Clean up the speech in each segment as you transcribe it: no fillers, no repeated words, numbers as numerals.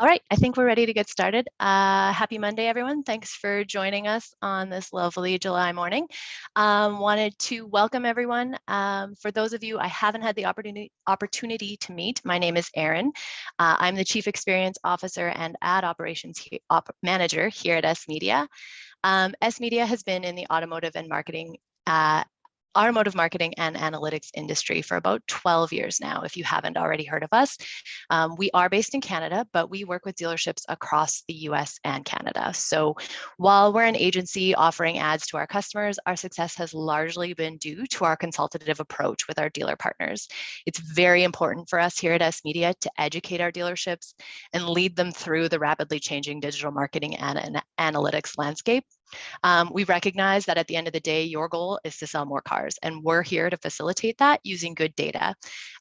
All right, I think we're ready to get started. Happy Monday, everyone. Thanks for joining us on this lovely July morning. Wanted to welcome everyone. For those of you I haven't had the opportunity to meet, my name is Erin. I'm the Chief Experience Officer and Ad Operations Manager here at sMedia. sMedia has been in the automotive marketing and analytics industry for about 12 years now, if you haven't already heard of us. We are based in Canada, but we work with dealerships across the US and Canada. So while we're an agency offering ads to our customers, our success has largely been due to our consultative approach with our dealer partners. It's very important for us here at sMedia to educate our dealerships and lead them through the rapidly changing digital marketing and analytics landscape. We recognize that at the end of the day, your goal is to sell more cars, and we're here to facilitate that using good data,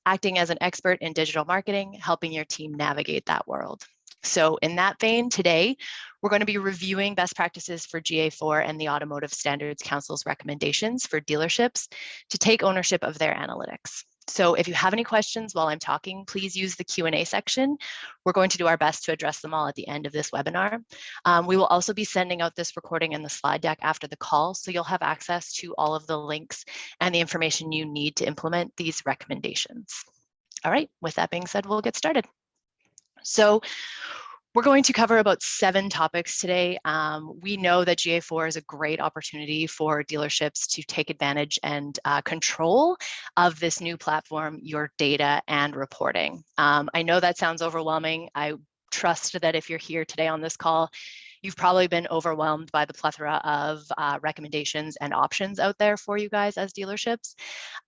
acting as an expert in digital marketing, helping your team navigate that world. So in that vein, today, we're going to be reviewing best practices for GA4 and the Automotive Standards Council's recommendations for dealerships to take ownership of their analytics. So if you have any questions while I'm talking, please use the Q&A section. We're going to do our best to address them all at the end of this webinar. We will also be sending out this recording and the slide deck after the call, so you'll have access to all of the links and the information you need to implement these recommendations. All right, with that being said, we'll get started. So we're going to cover about 7 topics today. We know that GA4 is a great opportunity for dealerships to take advantage and control of this new platform, your data and reporting. I know that sounds overwhelming. I trust that if you're here today on this call, you've probably been overwhelmed by the plethora of recommendations and options out there for you guys as dealerships.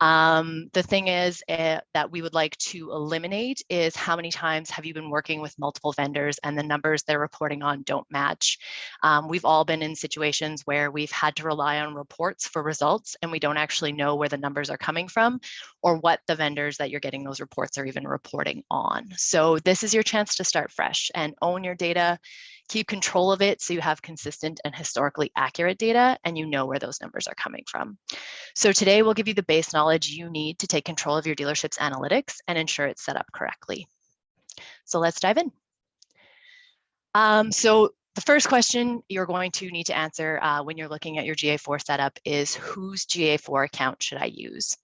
The thing is that we would like to eliminate is how many times have you been working with multiple vendors and the numbers they're reporting on don't match. We've all been in situations where we've had to rely on reports for results and we don't actually know where the numbers are coming from or what the vendors that you're getting those reports are even reporting on. So this is your chance to start fresh and own your data. Keep control of it so you have consistent and historically accurate data and you know where those numbers are coming from. So today we'll give you the base knowledge you need to take control of your dealership's analytics and ensure it's set up correctly. So let's dive in. So the first question you're going to need to answer when you're looking at your GA4 setup is, whose GA4 account should I use?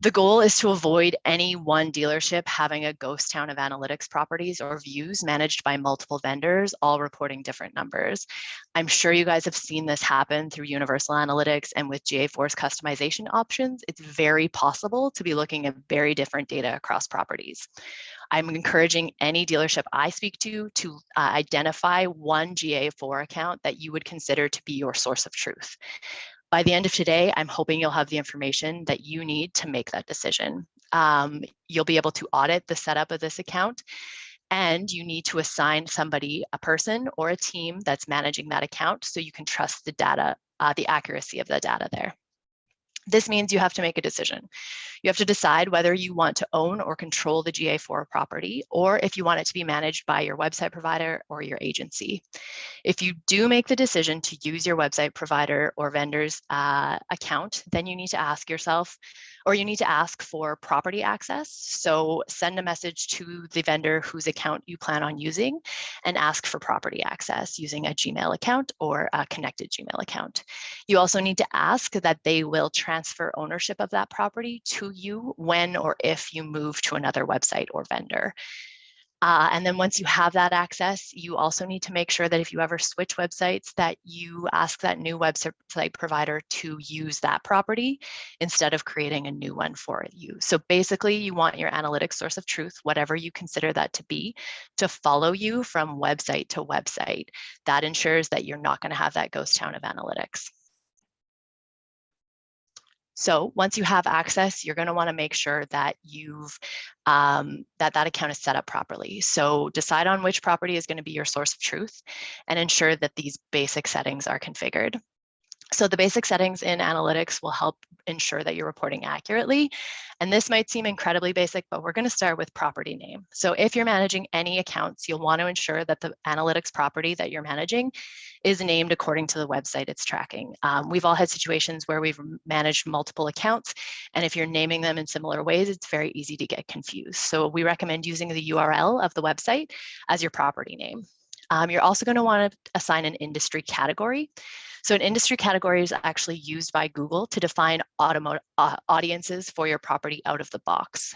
The goal is to avoid any one dealership having a ghost town of analytics properties or views managed by multiple vendors, all reporting different numbers. I'm sure you guys have seen this happen through Universal Analytics and with GA4's customization options. It's very possible to be looking at very different data across properties. I'm encouraging any dealership I speak to identify one GA4 account that you would consider to be your source of truth. By the end of today, I'm hoping you'll have the information that you need to make that decision. You'll be able to audit the setup of this account, and you need to assign somebody, a person or a team that's managing that account so you can trust the data, the accuracy of the data there. This means you have to make a decision. You have to decide whether you want to own or control the GA4 property, or if you want it to be managed by your website provider or your agency. If you do make the decision to use your website provider or vendor's account, then you need to ask yourself, or you need to ask for property access. So send a message to the vendor whose account you plan on using and ask for property access using a Gmail account or a connected Gmail account. You also need to ask that they will transfer ownership of that property to you when or if you move to another website or vendor. And then once you have that access, you also need to make sure that if you ever switch websites, that you ask that new website provider to use that property instead of creating a new one for you. So basically, you want your analytics source of truth, whatever you consider that to be, to follow you from website to website. That ensures that you're not going to have that ghost town of analytics. So once you have access, you're going to want to make sure that you've that account is set up properly. So decide on which property is going to be your source of truth and ensure that these basic settings are configured. So the basic settings in analytics will help ensure that you're reporting accurately. And this might seem incredibly basic, but we're going to start with property name. So if you're managing any accounts, you'll want to ensure that the analytics property that you're managing is named according to the website it's tracking. We've all had situations where we've managed multiple accounts, and if you're naming them in similar ways, it's very easy to get confused. So we recommend using the URL of the website as your property name. You're also going to want to assign an industry category. So an industry category is actually used by Google to define audiences for your property out of the box.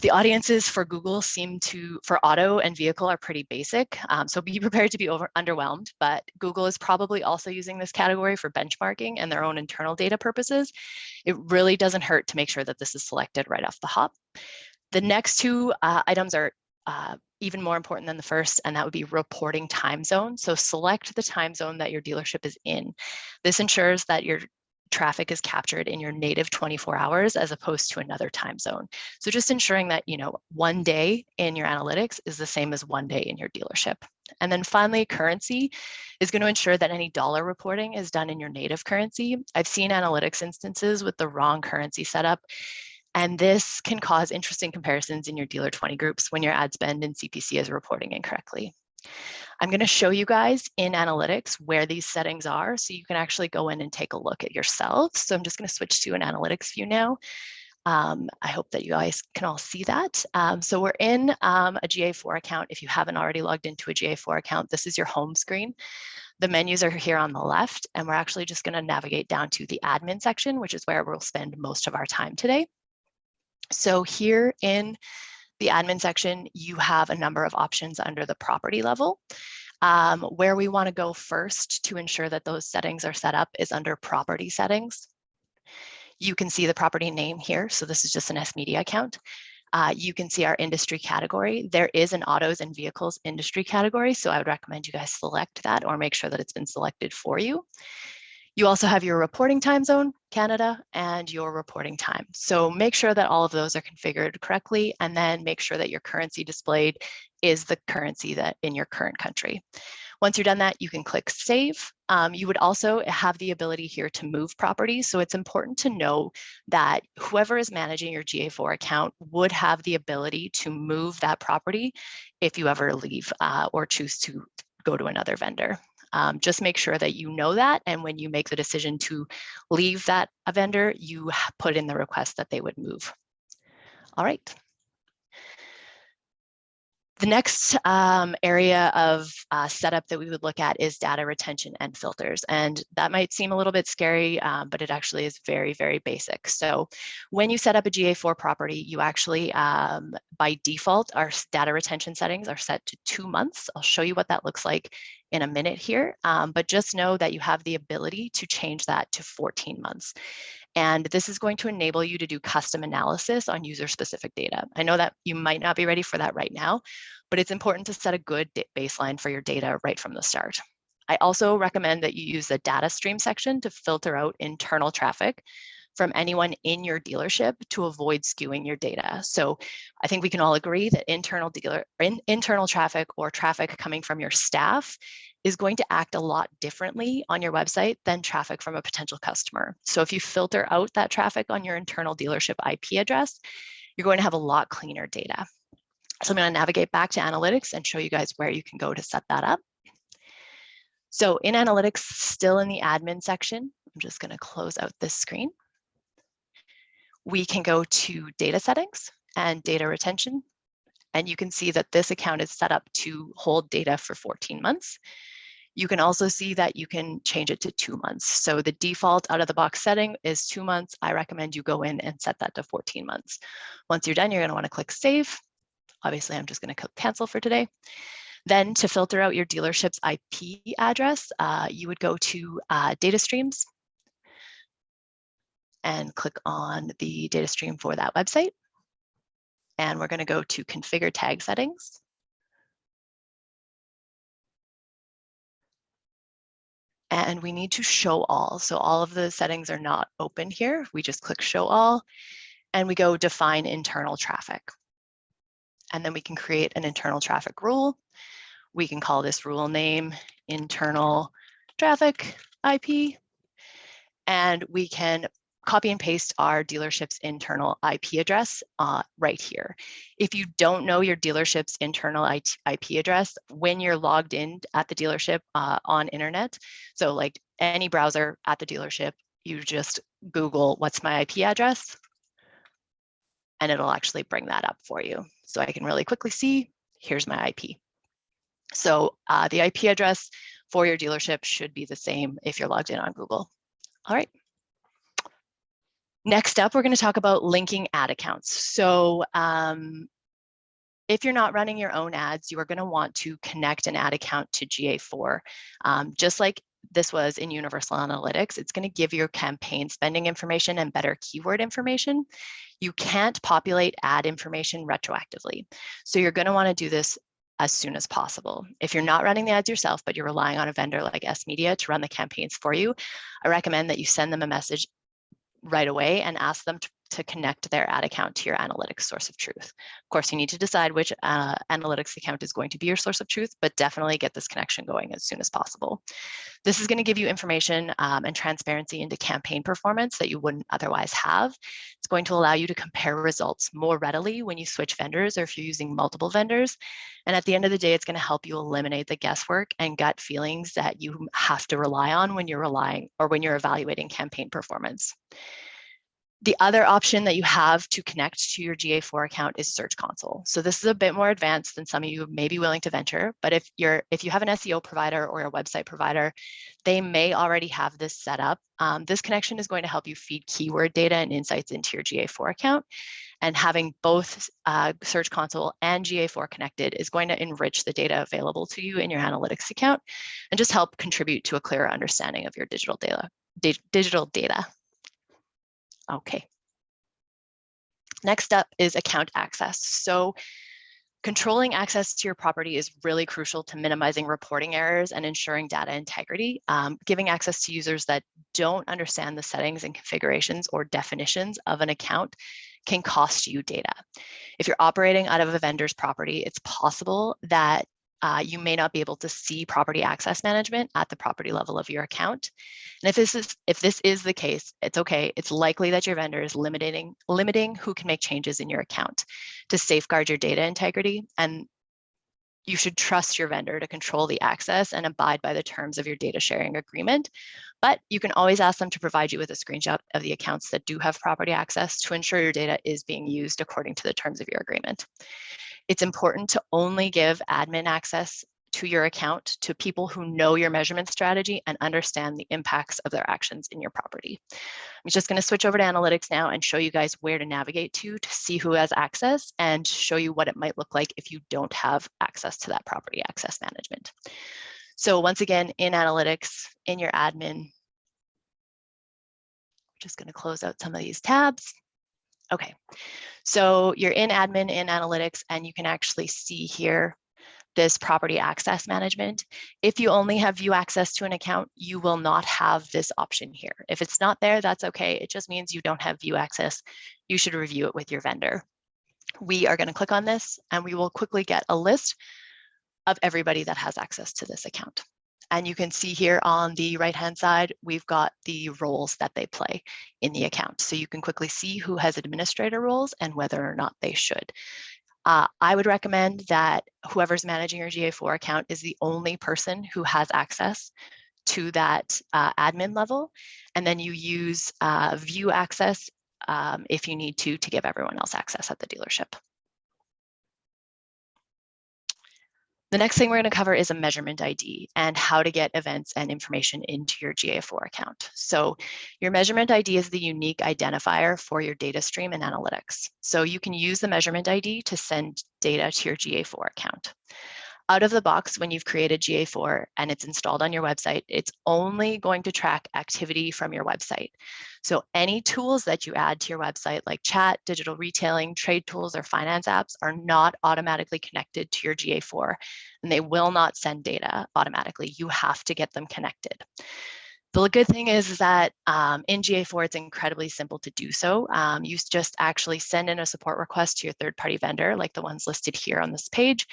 The audiences for Google for auto and vehicle are pretty basic. So be prepared to be underwhelmed, but Google is probably also using this category for benchmarking and their own internal data purposes. It really doesn't hurt to make sure that this is selected right off the hop. The next two items are even more important than the first, and that would be reporting time zone. So select the time zone that your dealership is in. This ensures that your traffic is captured in your native 24 hours as opposed to another time zone. So just ensuring that, one day in your analytics is the same as one day in your dealership. And then finally, currency is going to ensure that any dollar reporting is done in your native currency. I've seen analytics instances with the wrong currency setup, and this can cause interesting comparisons in your dealer 20 groups when your ad spend and CPC is reporting incorrectly. I'm going to show you guys in analytics where these settings are so you can actually go in and take a look at yourselves. So I'm just going to switch to an analytics view now. I hope that you guys can all see that. So we're in a GA4 account. If you haven't already logged into a GA4 account, this is your home screen. The menus are here on the left, and we're actually just going to navigate down to the admin section, which is where we'll spend most of our time today. So here in the admin section, you have a number of options under the property level. Where we want to go first to ensure that those settings are set up is under property settings. You can see the property name here. So this is just an sMedia account. You can see our industry category. There is an autos and vehicles industry category. So I would recommend you guys select that or make sure that it's been selected for you. You also have your reporting time zone, Canada, and your reporting time. So make sure that all of those are configured correctly, and then make sure that your currency displayed is the currency that in your current country. Once you're done that, you can click Save. You would also have the ability here to move properties. So it's important to know that whoever is managing your GA4 account would have the ability to move that property if you ever leave or choose to go to another vendor. Just make sure that you know that, and when you make the decision to leave that vendor, you put in the request that they would move. All right. The next area of setup that we would look at is data retention and filters. And that might seem a little bit scary, but it actually is very, very basic. So when you set up a GA4 property, you actually, by default, our data retention settings are set to 2 months. I'll show you what that looks like in a minute here, but just know that you have the ability to change that to 14 months. And this is going to enable you to do custom analysis on user-specific data. I know that you might not be ready for that right now, but it's important to set a good baseline for your data right from the start. I also recommend that you use the data stream section to filter out internal traffic from anyone in your dealership to avoid skewing your data. So I think we can all agree that internal traffic or traffic coming from your staff is going to act a lot differently on your website than traffic from a potential customer. So if you filter out that traffic on your internal dealership IP address, you're going to have a lot cleaner data. So I'm going to navigate back to analytics and show you guys where you can go to set that up. So in analytics, still in the admin section, I'm just going to close out this screen. We can go to data settings and data retention. And you can see that this account is set up to hold data for 14 months. You can also see that you can change it to 2 months. So the default out of the box setting is 2 months. I recommend you go in and set that to 14 months. Once you're done, you're going to want to click Save. Obviously, I'm just going to click Cancel for today. Then to filter out your dealership's IP address, you would go to Data Streams and click on the data stream for that website. And we're going to go to Configure Tag Settings. And we need to show all. So all of the settings are not open here. We just click Show All, and we go Define Internal Traffic. And then we can create an internal traffic rule. We can call this rule name Internal traffic IP, and we can copy and paste our dealership's internal IP address right here. If you don't know your dealership's internal IP address, when you're logged in at the dealership on internet, so like any browser at the dealership, you just Google what's my IP address, and it'll actually bring that up for you. So I can really quickly see, here's my IP. So the IP address for your dealership should be the same if you're logged in on Google. All right. Next up, we're going to talk about linking ad accounts. So if you're not running your own ads, you are going to want to connect an ad account to GA4. Just like this was in Universal Analytics, it's going to give your campaign spending information and better keyword information. You can't populate ad information retroactively. So you're going to want to do this as soon as possible. If you're not running the ads yourself, but you're relying on a vendor like sMedia to run the campaigns for you, I recommend that you send them a message right away and ask them to connect their ad account to your analytics source of truth. Of course, you need to decide which analytics account is going to be your source of truth, but definitely get this connection going as soon as possible. This is going to give you information and transparency into campaign performance that you wouldn't otherwise have. It's going to allow you to compare results more readily when you switch vendors or if you're using multiple vendors. And at the end of the day, it's going to help you eliminate the guesswork and gut feelings that you have to rely on when you're evaluating campaign performance. The other option that you have to connect to your GA4 account is Search Console. So this is a bit more advanced than some of you may be willing to venture, but if you have an SEO provider or a website provider, they may already have this set up. This connection is going to help you feed keyword data and insights into your GA4 account. And having both Search Console and GA4 connected is going to enrich the data available to you in your analytics account and just help contribute to a clearer understanding of your digital data. Okay. Next up is account access. So controlling access to your property is really crucial to minimizing reporting errors and ensuring data integrity. Giving access to users that don't understand the settings and configurations or definitions of an account can cost you data. If you're operating out of a vendor's property, it's possible that you may not be able to see property access management at the property level of your account. And if this is the case, it's okay. It's likely that your vendor is limiting who can make changes in your account to safeguard your data integrity. And you should trust your vendor to control the access and abide by the terms of your data sharing agreement. But you can always ask them to provide you with a screenshot of the accounts that do have property access to ensure your data is being used according to the terms of your agreement. It's important to only give admin access to your account to people who know your measurement strategy and understand the impacts of their actions in your property. I'm just going to switch over to analytics now and show you guys where to navigate to see who has access and show you what it might look like if you don't have access to that property access management. So once again, in analytics, in your admin, just going to close out some of these tabs. Okay, so you're in admin in analytics and you can actually see here this property access management. If you only have view access to an account, you will not have this option here. If it's not there, that's okay. It just means you don't have view access. You should review it with your vendor. We are going to click on this and we will quickly get a list of everybody that has access to this account. And you can see here on the right-hand side, we've got the roles that they play in the account. So you can quickly see who has administrator roles and whether or not they should. I would recommend that whoever's managing your GA4 account is the only person who has access to that admin level. And then you use view access if you need to give everyone else access at the dealership. The next thing we're going to cover is a measurement ID and how to get events and information into your GA4 account. So your measurement ID is the unique identifier for your data stream in analytics. So you can use the measurement ID to send data to your GA4 account. Out of the box, when you've created GA4 and it's installed on your website, it's only going to track activity from your website. So any tools that you add to your website, like chat, digital retailing, trade tools, or finance apps, are not automatically connected to your GA4, and they will not send data automatically. You have to get them connected. The good thing is that in GA4, it's incredibly simple to do so. You just actually send in a support request to your third-party vendor, like the ones listed here on this page,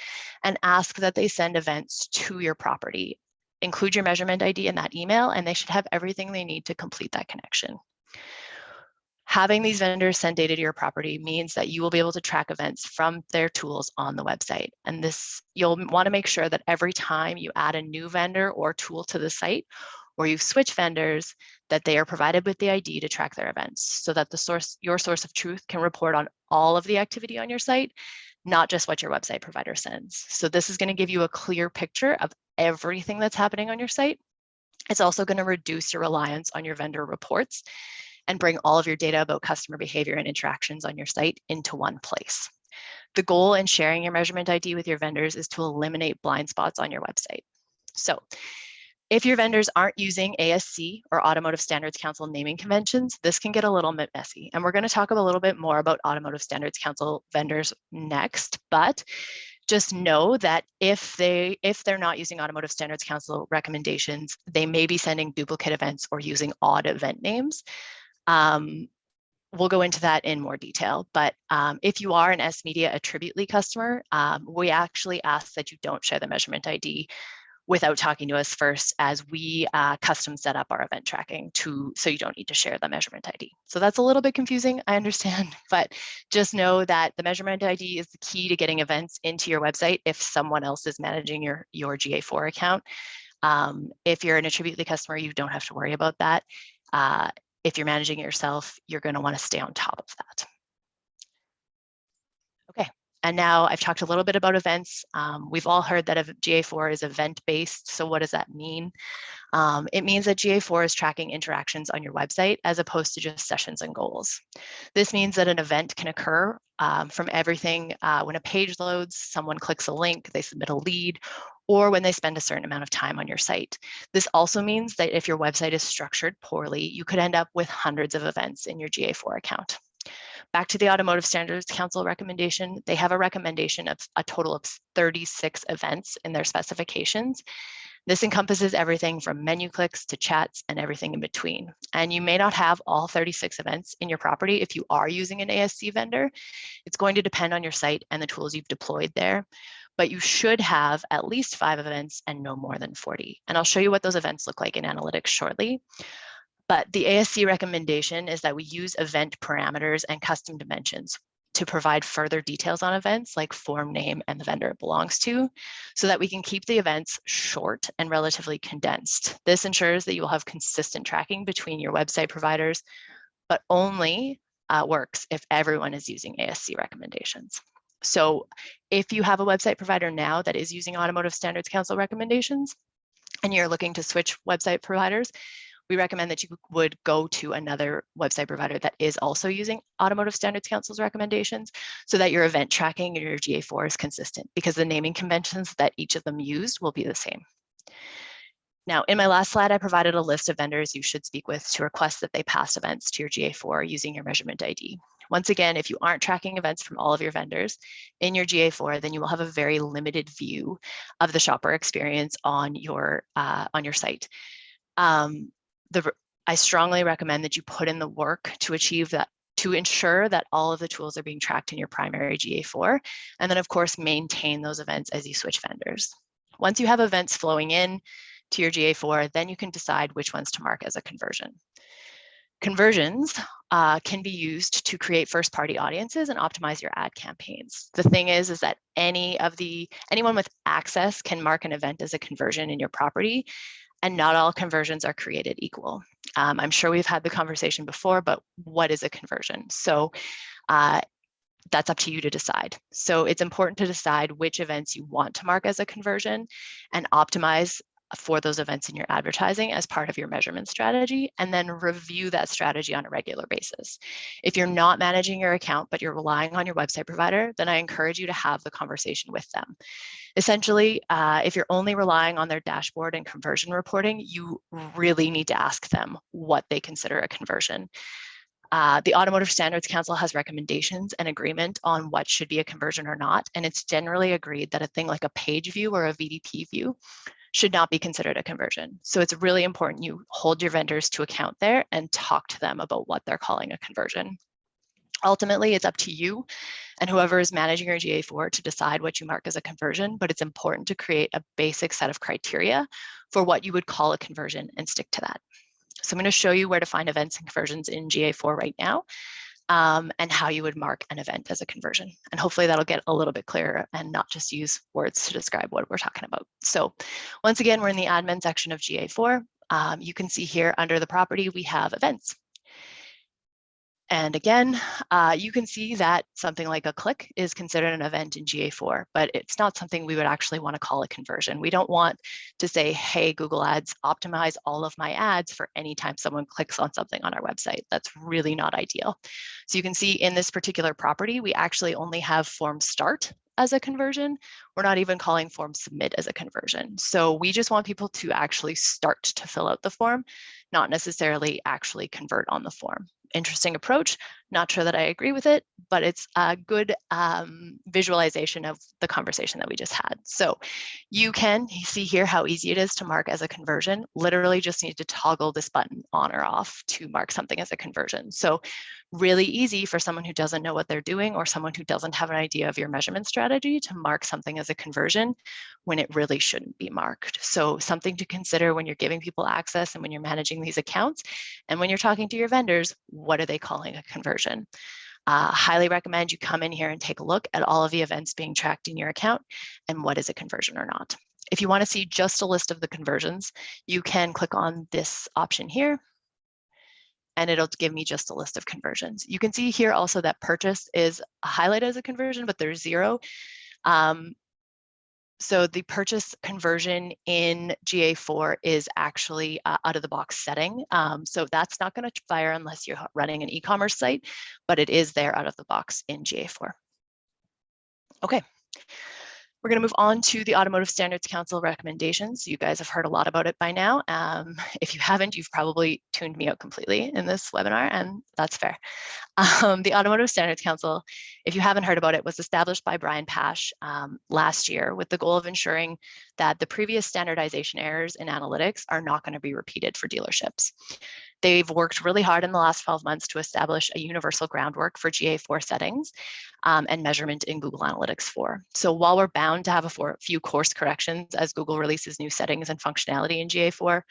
and ask that they send events to your property. include your measurement ID in that email, and they should have everything they need to complete that connection. Having these vendors send data to your property means that you will be able to track events from their tools on the website. And this, you'll want to make sure that every time you add a new vendor or tool to the site, or you switch vendors, that they are provided with the ID to track their events, so that your source of truth can report on all of the activity on your site, not just what your website provider sends. So this is going to give you a clear picture of everything that's happening on your site. It's also going to reduce your reliance on your vendor reports and bring all of your data about customer behavior and interactions on your site into one place. The goal in sharing your measurement ID with your vendors is to eliminate blind spots on your website. So if your vendors aren't using ASC or Automotive Standards Council naming conventions, this can get a little bit messy. And we're going to talk a little bit more about Automotive Standards Council vendors next, but just know that if they're not using Automotive Standards Council recommendations, they may be sending duplicate events or using odd event names. We'll go into that in more detail, but if you are an sMedia Attributely customer, we actually ask that you don't share the measurement ID without talking to us first, as we custom set up our event tracking so you don't need to share the measurement ID. So that's a little bit confusing, I understand, but just know that the measurement ID is the key to getting events into your website if someone else is managing your GA4 account. If you're an Attributely customer, you don't have to worry about that. If you're managing it yourself, you're going to want to stay on top of that. Okay, and now I've talked a little bit about events. We've all heard that GA4 is event-based. So what does that mean? It means that GA4 is tracking interactions on your website as opposed to just sessions and goals. This means that an event can occur from everything when a page loads, someone clicks a link, they submit a lead, or when they spend a certain amount of time on your site. This also means that if your website is structured poorly, you could end up with hundreds of events in your GA4 account. Back to the Automotive Standards Council recommendation, they have a recommendation of a total of 36 events in their specifications. This encompasses everything from menu clicks to chats and everything in between. And you may not have all 36 events in your property if you are using an ASC vendor. It's going to depend on your site and the tools you've deployed there, but you should have at least 5 events and no more than 40. And I'll show you what those events look like in analytics shortly. But the ASC recommendation is that we use event parameters and custom dimensions to provide further details on events like form name and the vendor it belongs to, so that we can keep the events short and relatively condensed. This ensures that you will have consistent tracking between your website providers, but only works if everyone is using ASC recommendations. So if you have a website provider now that is using Automotive Standards Council recommendations and you're looking to switch website providers, we recommend that you would go to another website provider that is also using Automotive Standards Council's recommendations, so that your event tracking in your GA4 is consistent, because the naming conventions that each of them used will be the same. Now, in my last slide, I provided a list of vendors you should speak with to request that they pass events to your GA4 using your measurement ID. Once again, if you aren't tracking events from all of your vendors in your GA4, then you will have a very limited view of the shopper experience on your site. I strongly recommend that you put in the work to achieve that, to ensure that all of the tools are being tracked in your primary GA4, and then of course maintain those events as you switch vendors. Once you have events flowing in to your GA4, then you can decide which ones to mark as a conversion. Conversions can be used to create first-party audiences and optimize your ad campaigns. The thing is that anyone with access can mark an event as a conversion in your property, and not all conversions are created equal. I'm sure we've had the conversation before, but what is a conversion? So that's up to you to decide. So it's important to decide which events you want to mark as a conversion and optimize for those events in your advertising as part of your measurement strategy, and then review that strategy on a regular basis. If you're not managing your account, but you're relying on your website provider, then I encourage you to have the conversation with them. Essentially, if you're only relying on their dashboard and conversion reporting, you really need to ask them what they consider a conversion. The Automotive Standards Council has recommendations and agreement on what should be a conversion or not, and it's generally agreed that a thing like a page view or a VDP view should not be considered a conversion. So it's really important you hold your vendors to account there and talk to them about what they're calling a conversion. Ultimately, it's up to you and whoever is managing your GA4 to decide what you mark as a conversion, but it's important to create a basic set of criteria for what you would call a conversion and stick to that. So I'm going to show you where to find events and conversions in GA4 right now, and how you would mark an event as a conversion. And hopefully that'll get a little bit clearer and not just use words to describe what we're talking about. So once again, we're in the admin section of GA4. You can see here under the property, we have events. And again, you can see that something like a click is considered an event in GA4, but it's not something we would actually want to call a conversion. We don't want to say, hey, Google Ads, optimize all of my ads for any time someone clicks on something on our website. That's really not ideal. So you can see in this particular property, we actually only have form start as a conversion. We're not even calling form submit as a conversion. So we just want people to actually start to fill out the form, not necessarily actually convert on the form. Interesting approach. Not sure that I agree with it, but it's a good visualization of the conversation that we just had. So you can see here how easy it is to mark as a conversion. Literally just need to toggle this button on or off to mark something as a conversion. So really easy for someone who doesn't know what they're doing or someone who doesn't have an idea of your measurement strategy to mark something as a conversion when it really shouldn't be marked. So something to consider when you're giving people access and when you're managing these accounts and when you're talking to your vendors, what are they calling a conversion? Highly recommend you come in here and take a look at all of the events being tracked in your account and what is a conversion or not. If you want to see just a list of the conversions, you can click on this option here and it'll give me just a list of conversions. You can see here also that purchase is highlighted as a conversion, but there's 0. So the purchase conversion in GA4 is actually out of the box setting. So that's not going to fire unless you're running an e-commerce site, but it is there out of the box in GA4. Okay. We're going to move on to the Automotive Standards Council recommendations. You guys have heard a lot about it by now. If you haven't, you've probably tuned me out completely in this webinar, and that's fair. The Automotive Standards Council, if you haven't heard about it, was established by Brian Pash last year with the goal of ensuring that the previous standardization errors in analytics are not going to be repeated for dealerships. They've worked really hard in the last 12 months to establish a universal groundwork for GA4 settings and measurement in Google Analytics 4. So while we're bound to have a few course corrections as Google releases new settings and functionality in GA4,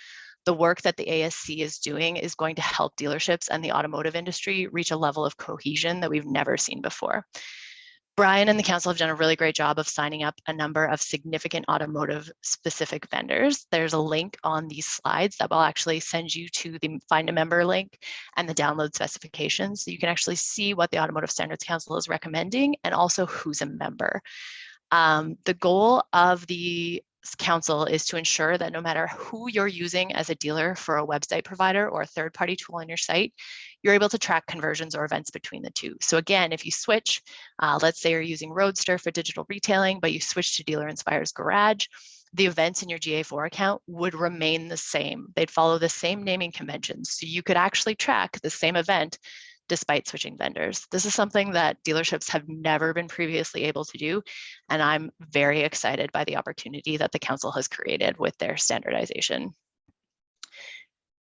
the work that the ASC is doing is going to help dealerships and the automotive industry reach a level of cohesion that we've never seen before. Brian and the council have done a really great job of signing up a number of significant automotive specific vendors. There's a link on these slides that will actually send you to the Find a Member link and the download specifications. So you can actually see what the Automotive Standards Council is recommending and also who's a member. The goal of the council is to ensure that no matter who you're using as a dealer for a website provider or a third-party tool on your site, you're able to track conversions or events between the two. So again, if you switch, let's say you're using Roadster for digital retailing, but you switch to Dealer Inspire's Garage, the events in your GA4 account would remain the same. They'd follow the same naming conventions. So you could actually track the same event despite switching vendors. This is something that dealerships have never been previously able to do, and I'm very excited by the opportunity that the council has created with their standardization.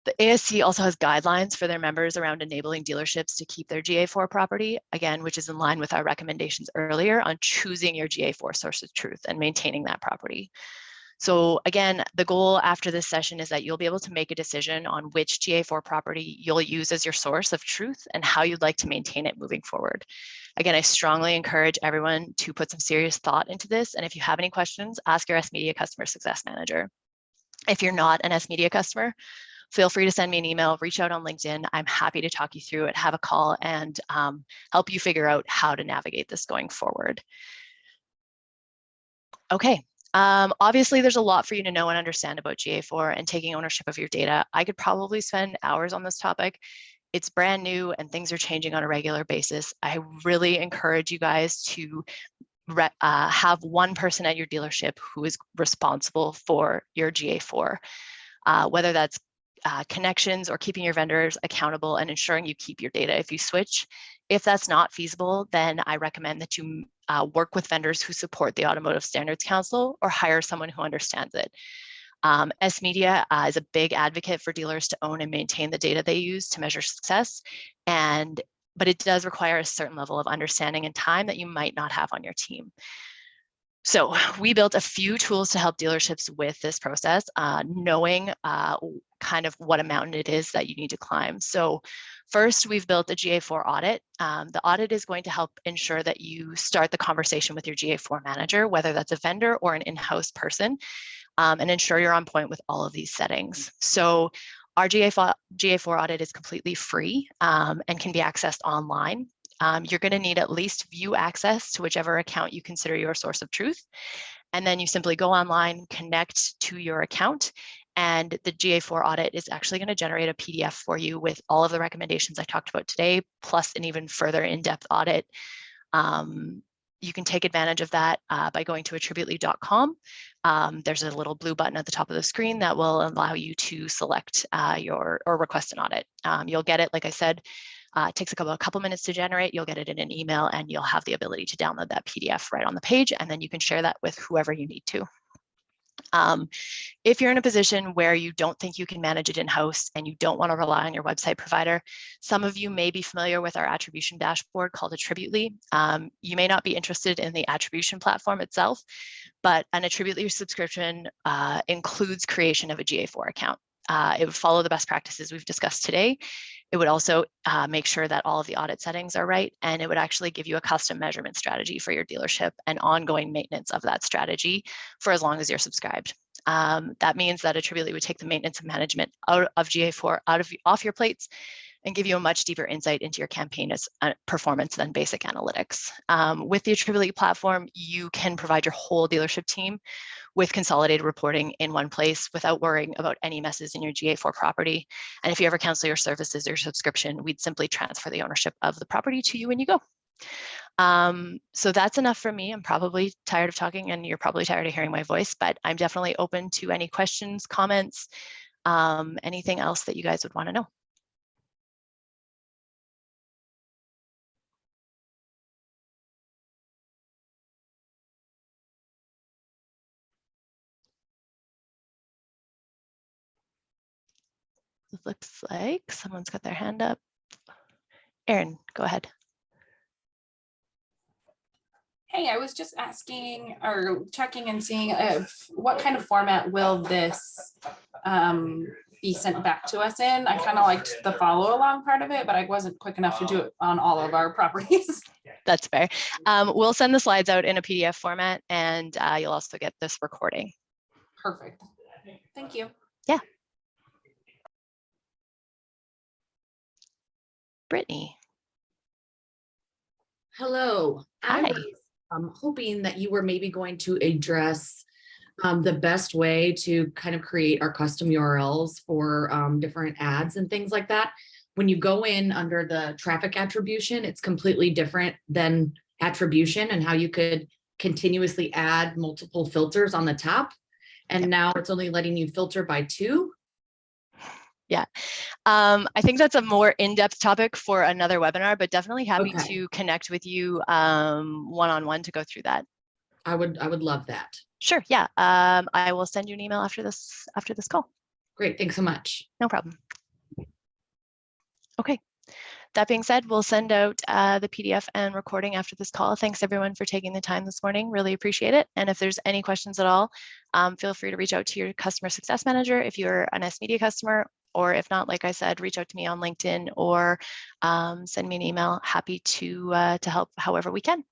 The ASC also has guidelines for their members around enabling dealerships to keep their GA4 property, again, which is in line with our recommendations earlier on choosing your GA4 source of truth and maintaining that property. So again, the goal after this session is that you'll be able to make a decision on which GA4 property you'll use as your source of truth and how you'd like to maintain it moving forward. Again, I strongly encourage everyone to put some serious thought into this. And if you have any questions, ask your sMedia Customer Success Manager. If you're not an sMedia customer, feel free to send me an email, reach out on LinkedIn. I'm happy to talk you through it, have a call, and help you figure out how to navigate this going forward. Okay. Obviously, there's a lot for you to know and understand about GA4 and taking ownership of your data. I could probably spend hours on this topic. It's brand new and things are changing on a regular basis. I really encourage you guys to have one person at your dealership who is responsible for your GA4, whether that's connections or keeping your vendors accountable and ensuring you keep your data if you switch. If that's not feasible, then I recommend that you work with vendors who support the Automotive Standards Council or hire someone who understands it. sMedia is a big advocate for dealers to own and maintain the data they use to measure success. And but it does require a certain level of understanding and time that you might not have on your team. So we built a few tools to help dealerships with this process, knowing kind of what a mountain it is that you need to climb. So first, we've built a GA4 audit. The audit is going to help ensure that you start the conversation with your GA4 manager, whether that's a vendor or an in-house person, and ensure you're on point with all of these settings. So our GA4 audit is completely free and can be accessed online. You're going to need at least view access to whichever account you consider your source of truth. And then you simply go online, connect to your account, and the GA4 audit is actually going to generate a PDF for you with all of the recommendations I talked about today, plus an even further in-depth audit. You can take advantage of that by going to attributely.com. There's a little blue button at the top of the screen that will allow you to select or request an audit. You'll get it, like I said, it takes a couple minutes to generate. You'll get it in an email, and you'll have the ability to download that PDF right on the page, and then you can share that with whoever you need to. If you're in a position where you don't think you can manage it in-house and you don't want to rely on your website provider, some of you may be familiar with our attribution dashboard called Attributely. You may not be interested in the attribution platform itself, but an Attributely subscription includes creation of a GA4 account. It would follow the best practices we've discussed today. It would also make sure that all of the audit settings are right, and it would actually give you a custom measurement strategy for your dealership and ongoing maintenance of that strategy for as long as you're subscribed. That means that Attributely would take the maintenance and management out of GA4 off your plates and give you a much deeper insight into your campaign performance than basic analytics. With the Attributely platform, you can provide your whole dealership team with consolidated reporting in one place without worrying about any messes in your GA4 property. And if you ever cancel your services or subscription, we'd simply transfer the ownership of the property to you when you go. So that's enough for me. I'm probably tired of talking, and you're probably tired of hearing my voice, but I'm definitely open to any questions, comments, anything else that you guys would want to know. It looks like someone's got their hand up. Erin, go ahead. Hey, I was just asking or checking and seeing what kind of format will this be sent back to us in. I kind of liked the follow along part of it, but I wasn't quick enough to do it on all of our properties. That's fair. We'll send the slides out in a PDF format, and you'll also get this recording. Perfect. Thank you. Yeah. Brittany. Hello. Hi. I was hoping that you were maybe going to address the best way to kind of create our custom URLs for different ads and things like that. When you go in under the traffic attribution, it's completely different than attribution, and how you could continuously add multiple filters on the top. And Yep. Now it's only letting you filter by 2. Yeah, I think that's a more in-depth topic for another webinar, but definitely happy to connect with you one-on-one to go through that. I would love that. Sure. Yeah. I will send you an email after this call. Great. Thanks so much. No problem. Okay. That being said, we'll send out the PDF and recording after this call. Thanks everyone for taking the time this morning. Really appreciate it. And if there's any questions at all, feel free to reach out to your customer success manager if you're an sMedia customer, or if not, like I said, reach out to me on LinkedIn or send me an email. Happy to help however we can.